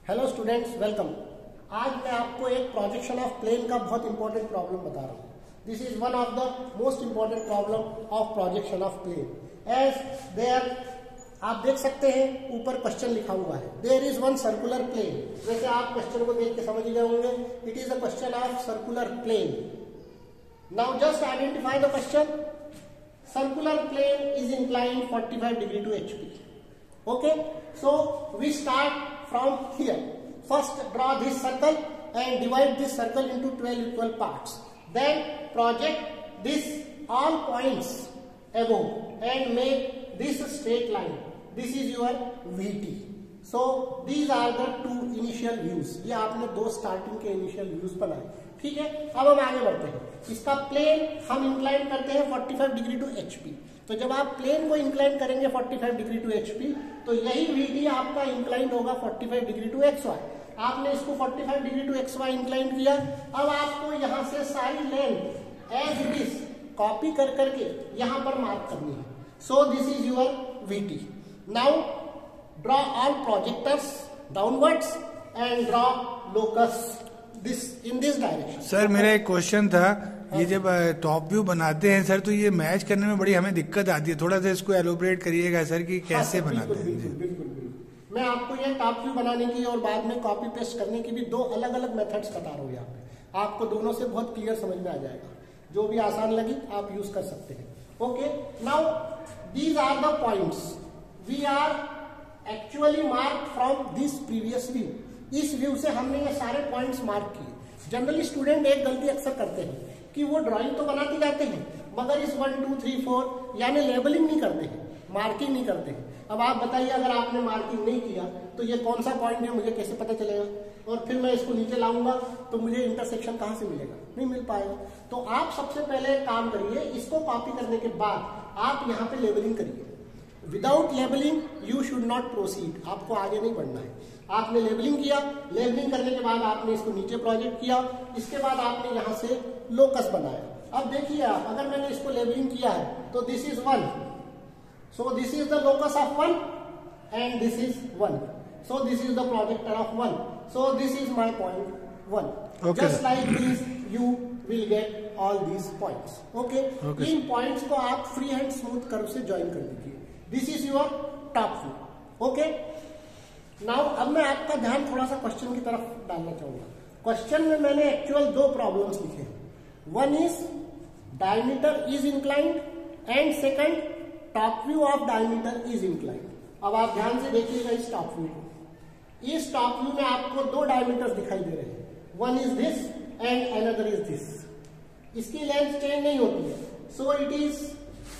Hello students, welcome. आज मैं आपको एक प्रोजेक्शन ऑफ प्लेन का बहुत इंपॉर्टेंट प्रॉब्लम बता रहा हूँ। This is one of the most important problem of projection of plane. As there आप देख सकते हैं ऊपर क्वेश्चन लिखा हुआ है, there is one circular plane. वैसे आप क्वेश्चन को देख के समझ गए होंगे, it is a question of circular plane. Now just identify the question. Circular plane is inclined 45 degree to HP. Okay, so we start from here. First draw this circle and divide this circle into 12 equal parts. Then project this all points above and make this straight line. This is your VT. So these are the two initial views. ये आपने दो starting के initial views बनाए। ठीक है, अब हम आगे बढ़ते हैं। इसका प्लेन हम इंक्लाइन करते हैं 45 डिग्री टू HP। तो जब आप प्लेन को इंक्लाइन करेंगे 45 डिग्री टू HP, तो यही VD आपका इंक्लाइन होगा 45 डिग्री टू XY। आपने इसको 45 डिग्री टू XY इंक्लाइन किया। अब आपको यहां से सारी length as it is copy कर करके यहां पर मार्क करनी है। So this is your VT। Now draw all projectors downwards and draw locus this in this direction. Sir मेरा एक क्वेश्चन था, ये जब टॉप व्यू बनाते हैं सर, तो ये मैच करने में बड़ी हमें दिक्कत आती है। थोड़ा सा इसको एलोबरेट करिएगा सर कि कैसे बनाते हैं। बिल्कुल। मैं आपको ये टॉप व्यू बनाने की और बाद में कॉपी पेस्ट करने की भी दो अलग अलग मेथड्स बता रहा हूँ यहाँ पे। आपको दोनों से बहुत क्लियर समझ में आ जाएगा। जो भी आसान लगी आप यूज कर सकते हैं। Okay, now these are the points we are actually mark from this previous view. इस व्यू से हमने ये सारे पॉइंट्स मार्क किए। जनरली स्टूडेंट एक गलती अक्सर करते हैं कि वो ड्राइंग तो बनाते जाते हैं मगर इस 1 2 3 4 यानी लेबलिंग नहीं करते हैं, मार्किंग नहीं करते हैं। अब आप बताइए, अगर आपने मार्किंग नहीं किया तो ये कौन सा पॉइंट है मुझे कैसे पता चलेगा? और फिर मैं इसको नीचे लाऊंगा तो मुझे इंटरसेक्शन कहाँ से मिलेगा? नहीं मिल पाएगा। तो आप सबसे पहले काम करिए, इसको कॉपी करने के बाद आप यहाँ पे लेबलिंग करिए। Without labelling you should not proceed. आपको आगे नहीं बढ़ना है। आपने लेबलिंग किया, लेबलिंग करने के बाद आपने इसको नीचे प्रोजेक्ट किया, इसके बाद आपने यहां से लोकस बनाया। अब देखिए आप, अगर मैंने इसको लेबलिंग किया है तो this is 1, so this is the locus of 1 and this is 1, so this is the projector off 1, so this is my point 1। Just like this you will get all these points. Okay, in points को आप free hand smooth curve से join कर दीजिए। This is your top view. Okay, now अब मैं आपका ध्यान थोड़ा सा क्वेश्चन की तरफ डालना चाहूंगा। क्वेश्चन में मैंने एक्चुअल दो प्रॉब्लम्स लिखे हैं। One is diameter is inclined and second top view of diameter is inclined. अब आप ध्यान से देखिएगा इस टॉप व्यू को। इस टॉप व्यू में आपको दो डायमीटर्स दिखाई दे रहे हैं, one is this and another is this. इसकी लेंथ चेंज नहीं होती है, so it is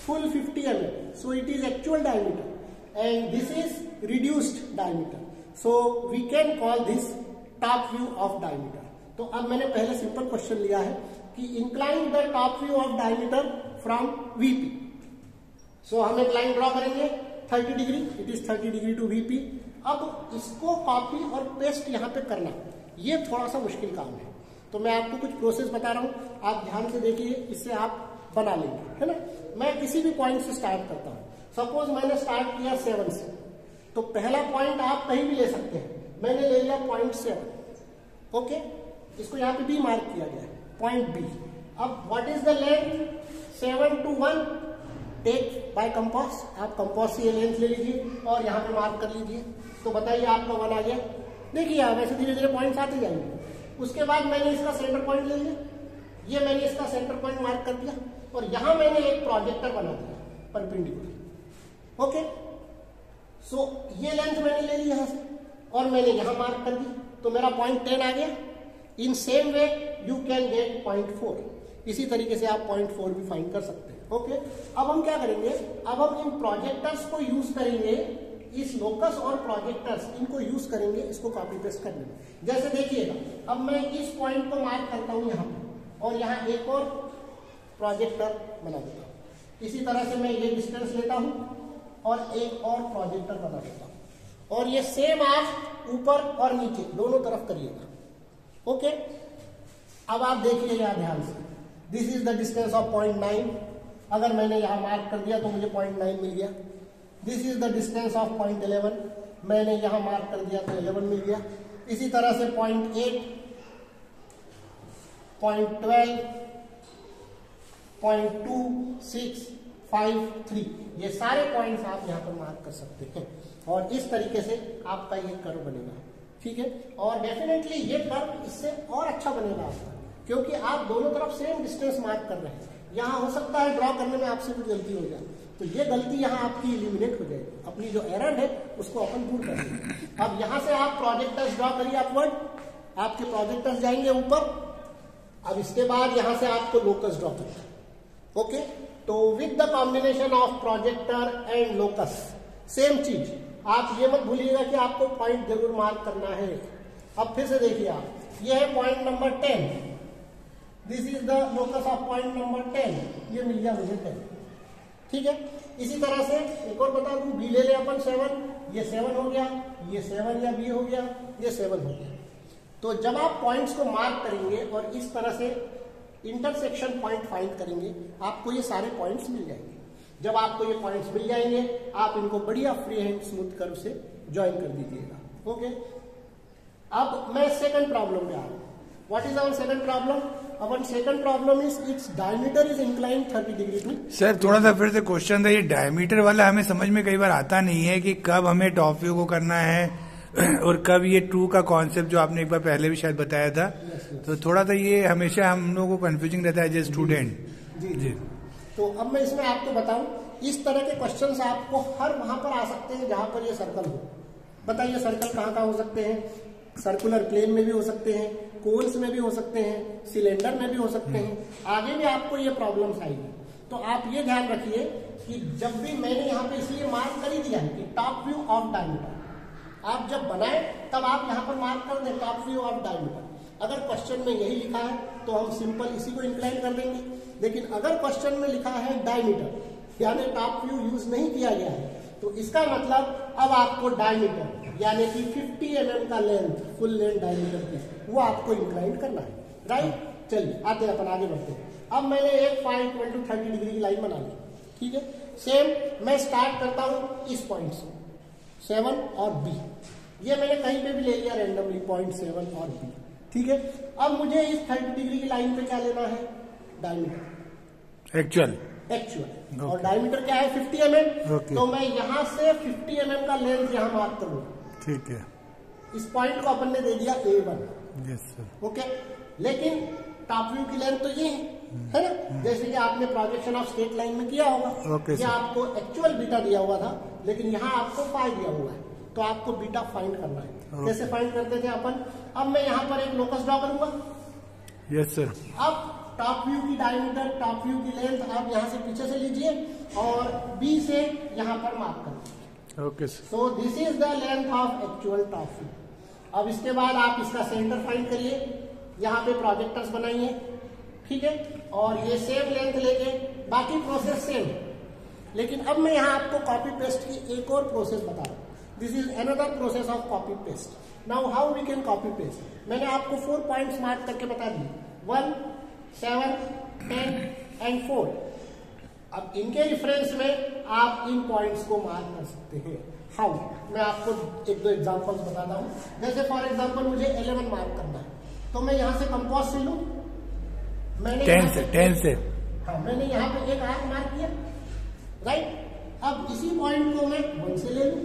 full 50 mm, so it is actual diameter and this is reduced diameter, so we can call this top view of diameter। तो अब मैंने पहले simple question लिया है कि incline the top view of diameter from VP। so हम एक line draw करेंगे 30 degree, it is 30 degree to VP। अब इसको कॉपी और पेस्ट यहाँ पे करना, ये थोड़ा सा मुश्किल काम है। तो मैं आपको कुछ प्रोसेस बता रहा हूँ, आप ध्यान से देखिए, इससे आप बना लेंगे, है ना। मैं किसी भी पॉइंट से स्टार्ट करता हूं। सपोज मैंने स्टार्ट किया 7 से, तो पहला पॉइंट आप कहीं भी ले सकते हैं। मैंने ले लिया पॉइंट 7। ओके, इसको यहाँ पे बी मार्क किया गया है, पॉइंट बी। अब what is the length? 7 to 1 take by compass. आप कंपास से ये लेंथ ले लीजिए और यहाँ पे मार्क कर लीजिए। तो बताइए आपका 1 आ गया। देखिए आप ऐसे धीरे धीरे पॉइंट्स आते जाएंगे। उसके बाद मैंने इसका सेंटर पॉइंट ले लिया, ये मैंने इसका सेंटर पॉइंट मार्क कर दिया और यहां मैंने एक प्रोजेक्टर बना दिया परपेंडिकुलर। ओके, सो ये लेंथ मैंने ले ली यहां से और मैंने यहां मार्क कर दी, तो मेरा पॉइंट 10 आ गया। In same way you can get point 4। इसी तरीके से आप पॉइंट 4 भी फाइंड कर सकते हैं। ओके, अब हम क्या करेंगे? अब हम इन प्रोजेक्टर्स को यूज करेंगे, इस लोकस और प्रोजेक्टर्स इनको यूज करेंगे इसको कॉपी पेस्ट करने में। जैसे देखिएगा, अब मैं इस पॉइंट को मार्क करता हूं यहां और यहाँ एक और प्रोजेक्टर बना देता हूं। इसी तरह से मैं ये डिस्टेंस लेता हूं और एक और प्रोजेक्टर बना देता हूं और ये सेम आप ऊपर और नीचे दोनों तरफ करिएगा। ओके, अब आप देखिए यहाँ ध्यान से, this is the distance of 0.9। अगर मैंने यहाँ मार्क कर दिया तो मुझे 0.9 मिल गया। This is the distance of 0.11। मैंने यहाँ मार्क कर दिया तो 11 मिल गया। इसी तरह से 0.8, 0.12, 0.2, 6, 5, 3 ये सारे पॉइंट्स आप यहाँ पर मार्क कर सकते हैं और इस तरीके से आपका ये कर्व बनेगा। ठीक है, और डेफिनेटली ये कर्व इससे और अच्छा बनेगा आपका, क्योंकि आप दोनों तरफ सेम डिस्टेंस मार्क कर रहे हैं। यहाँ हो सकता है ड्रॉ करने में आपसे कुछ गलती हो जाए, तो ये गलती यहाँ आपकी इलिमिनेट हो जाएगी, अपनी जो एरर है उसको अपन दूर कर देंगे। अब यहाँ से आप प्रोजेक्टर्स ड्रॉ करिए अपवर्ड, आपके प्रोजेक्टर्स जाएंगे ऊपर। अब इसके बाद यहाँ से आपको लोकस ड्रॉ करना है। ओके, तो with the combination of projector and locus same चीज, आप ये मत भूलिएगा कि आपको पॉइंट जरूर मार्क करना है। अब फिर से देखिए आप, ये है point number 10, this is the locus of point number 10, ये मिल गया मुझे 10। ठीक है, इसी तरह से एक और बता दूं, बी ले अपन 7, ये 7 हो गया, ये 7 या बी हो गया, ये 7 हो गया। तो जब आप पॉइंट्स को मार्क करेंगे और इस तरह से इंटरसेक्शन पॉइंट फाइंड करेंगे, आपको ये सारे पॉइंट्स मिल जाएंगे। जब आपको ये पॉइंट्स मिल जाएंगे, आप इनको बढ़िया फ्री हैंड स्मूथ कर्व से ज्वाइन कर दीजिएगा। ओके, अब मैं सेकंड प्रॉब्लम पे आ रहा हूं। What is our second problem? Our second problem is its diameter is inclined 30 degree to. Sir थोड़ा सा फिर से क्वेश्चन था, ये डायमीटर वाला हमें समझ में कई बार आता नहीं है कि कब हमें टॉप व्यू को करना है और कब ये ट्रू का कॉन्सेप्ट जो आपने एक बार पहले भी शायद बताया था। तो थोड़ा सा ये हमेशा हम लोगों को कंफ्यूजिंग रहता है एज ए स्टूडेंट। जी। तो अब मैं इसमें आपको बताऊं, इस तरह के क्वेश्चंस आपको हर वहां पर आ सकते हैं जहां पर ये सर्कल हो। बताइए सर्कल कहाँ कहाँ हो सकते हैं? सर्कुलर प्लेन में भी हो सकते हैं, कोन्स में भी हो सकते हैं, सिलेंडर में भी हो सकते हैं। आगे भी आपको ये प्रॉब्लम्स आएगी। तो आप ये ध्यान रखिए कि जब भी मैंने यहाँ पे इसलिए मार्क कर ही दिया है कि टॉप व्यू ऑफ डायमीटर, आप जब बनाए तब आप यहाँ पर मार्क कर दें टॉप व्यू ऑफ डायमीटर। अगर क्वेश्चन में यही लिखा है तो हम सिंपल इसी को इंक्लाइन कर देंगे, लेकिन अगर क्वेश्चन में लिखा है डायमीटर यानी टॉप व्यू यूज नहीं किया गया है, तो इसका मतलब अब आपको डायमीटर यानी कि 50 mm का लेंथ, फुल लेंथ डायमीटर की, वो आपको इंक्लाइन करना है। राइट, चलिए आते हैं अपन आगे बढ़ते हैं। अब मैंने एक फाई इक्वल टू 30 डिग्री की लाइन बना ली। ठीक है, सेम मैं स्टार्ट करता हूं इस पॉइंट से, 7 और बी, ये मैंने कहीं पे भी ले लिया रैंडमली, पॉइंट 7 और बी। ठीक है, अब मुझे इस 30 डिग्री की लाइन पे क्या लेना है? Diameter, actual. Okay. और डायमीटर क्या है? 50 mm। Okay. तो मैं यहां से 50 mm का लेंथ यहां मार्क करूंगा। ठीक है, इस पॉइंट को अपन ने दे दिया A1। Yes sir. ओके, लेकिन टॉप व्यू की लेंथ तो ये है ना, जैसे कि आपने प्रोजेक्शन ऑफ स्ट्रेट लाइन में किया होगा। Okay, ये आपको एक्चुअल बीटा दिया हुआ था, लेकिन यहाँ आपको फाई दिया हुआ है, तो आपको बीटा फाइंड करना है। Okay. कैसे फाइंड करते थे अपन? अब मैं यहाँ पर एक लोकस ड्रॉ करूंगा। Yes sir. अब टॉप व्यू की डायमीटर, टॉप व्यू की लेंथ आप यहाँ से पीछे से लीजिए और बी से यहाँ पर मार्क करिए। Okay, so this is the length of actual top view. अब इसके बाद आप इसका सेंटर फाइंड करिए, यहाँ पे प्रोजेक्टर्स बनाइए। ठीक है, और ये सेम लेंथ लेके बाकी प्रोसेस सेम, लेकिन अब मैं यहाँ आपको कॉपी पेस्ट की एक और प्रोसेस बता रहा हूँ। This is another process of copy paste. Now how we can copy paste? मैंने आपको 4 पॉइंट्स मार्क करके बता दिए, 1, 7, 10 एंड 4। अब इनके रिफरेंस में आप इन पॉइंट्स को मार्क कर सकते हैं। हाउ? मैं आपको एक दो एग्जांपल्स बताता हूं। जैसे फॉर एग्जांपल मुझे 11 मार्क करना है, तो मैं यहां से कंपास से लूं, मैंने 10 से हाँ, मैंने यहाँ पे एक आर्क मार्क किया। राइट, अब इसी पॉइंट को मैं 1 से ले लूं,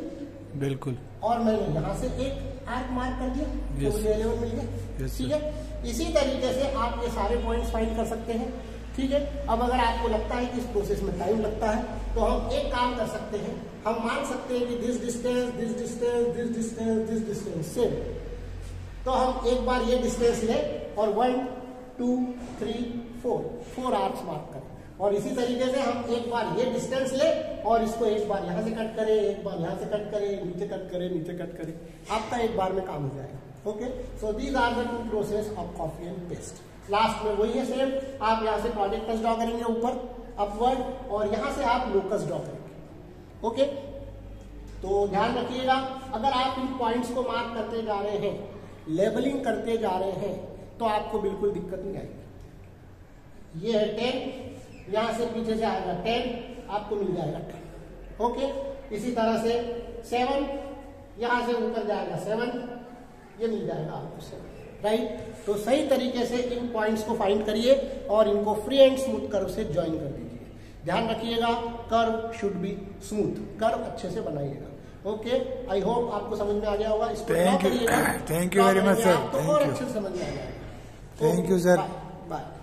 बिल्कुल, और मैंने यहाँ से एक आर्क मार्क कर दिया, तो मुझे 11 मिल गया। ठीक है, इसी तरीके से आप ये सारे पॉइंट्स फाइंड कर सकते हैं। ठीक है, अब अगर आपको लगता है कि इस प्रोसेस में टाइम लगता है, तो हम एक काम कर सकते हैं, हम मान सकते हैं कि this distance, this distance, this distance, this distance same. तो हम एक बार ये डिस्टेंस लें और 1, 2, 3, 4 आर्क्स मार्क करें, और इसी तरीके से हम एक बार ये डिस्टेंस ले और इसको एक बार यहां से कट करें, एक बार यहां से कट करें, नीचे कट करें, नीचे कट करें, आपका एक बार में काम हो जाएगा। Okay, so these are the 2 process of copy and paste. Last में वही है सेम, आप यहाँ से प्रोजेक्टर्स ड्रॉ करेंगे ऊपर अपवर्ड, और यहाँ से आप लोकस ड्रॉ करेंगे। ओके, तो ध्यान रखिएगा, अगर आप इन पॉइंट्स को मार्क करते जा रहे हैं, लेबलिंग करते जा रहे हैं, तो आपको बिल्कुल दिक्कत नहीं आएगी। ये है 10, यहां से पीछे से आएगा 10, आपको मिल जाएगा 10। ओके, इसी तरह से 7, यहां से ऊपर जाएगा 7, ये मिल जाएगा आपको सर, राइट। तो सही तरीके से इन पॉइंट्स को फाइंड करिए और इनको फ्री एंड स्मूथ कर्व से ज्वाइन कर दीजिए। ध्यान रखिएगा curve should be smooth, curve अच्छे से बनाइएगा। ओके, आई होप आपको समझ में आ गया होगा। इसको thank you very much sir, आपको और अच्छे से समझ में आ जाएगा। Thank you sir. बाय।